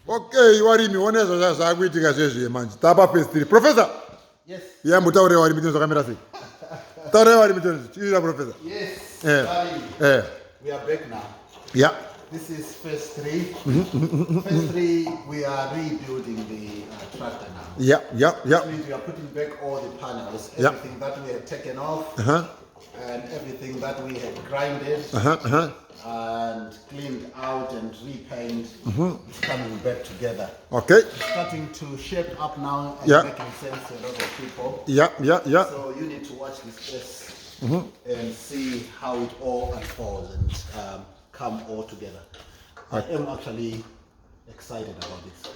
Okay, warimi woneza zvakuitika zvezve manje. Tapa phase 3. Professor. Yes. Yeah, mutaure warimi tinzo kamera sei. Taure warimi tinzo. Chira professor. Yes. Eh. We are back now. Yeah. This is phase 3. Phase 3, we are rebuilding the tractor now. Yeah. That means we are putting back all the panels, everything that we had taken off, and everything that we had grinded and cleaned out and repainted. It's coming back together. Okay. It's starting to shape up now and making sense to a lot of people. Yeah. So you need to watch this space and see how it all unfolds and come all together. I am actually excited about this.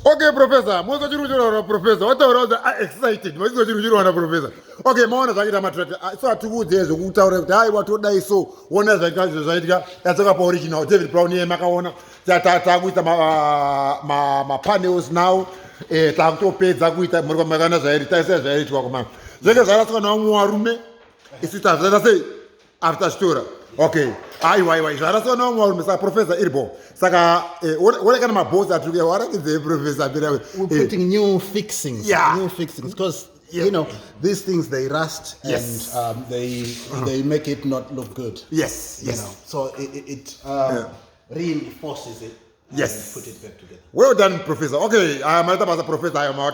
Okay, Professor. Mwazo chiru Professor. What are excited? Mwazo chiru Professor. Okay, maona zakita matractor. So atukuzezo kutaura kuti hai watoda iso wona zvakazi zvaitika yatsoka pa original David Brown yemakaona tata kuita ma panels now takutopedza kuita muri kwamakana zvairi taisa zvaiitwa kuma zvenge zvaratswa naumwe warume isita zvata sei after story. Okay. Aiwa zvaratswa naumwe warume saka Professor Irbo saka one kana mabhosi atuke warakidze Professor Birawe we're putting new fixings because you know these things they rust and they make it not look good. Yes. You know, so it reinforces it. Yes. And put it back together. Well done, Professor. Okay, I am a professor. I am a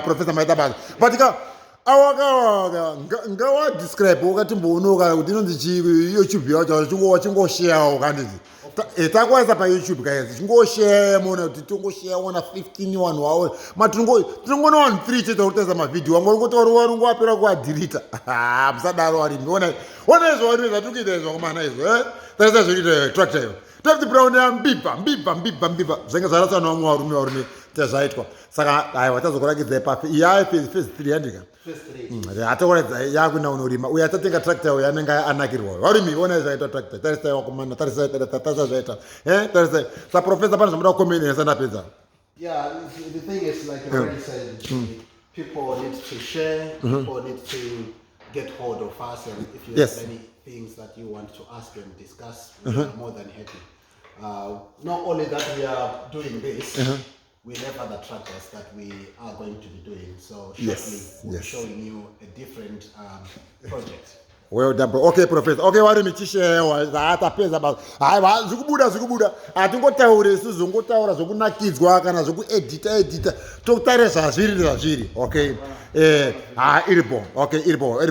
professor. But ngawa describe wakati mbonoka kuti inonzi YouTube yacho chingoshare kandizi takwaisa pa YouTube guys chingoshare mona kuti tingoshare ona 15 wanhu wawo matinongona 1 3 chete kutesa ma video wangu ngotori warungu apera ku delete musadaro ari ona izvo wari zvatukuita izvo komana izvo tarisa zviri tractor yo David Brown mbibba zvenge zvaratsa nomwe warume tezvaitwa saka aiwa tazokurakidza papi iya phase 3 yandika phase 3 hatakuratidza yakuina unorima uya tatenga tractor uya anenge anakirwa warimi ona zvaita tractor tarisa wakomana tarisa zvaita tarisa sa professor pana zvamuda kukomenesa ndapedza. Yeah, the thing is like you already said, people need to share, people need to get hold of us, and if you have any things that you want to ask and discuss, we are more than happy. Not only that we are doing this, we have other tractors that we are going to be doing. So shortly we'll be showing you a different project. Well done, bro. Okay, Professor. Okay, wari michishewa atapedza basa. Hai zvikubuda. Atingotaure sizongotaura zvokunakidzwa kana zvokuedita. Tokutarisa zviri. Okay. Iripo. Okay, iripo.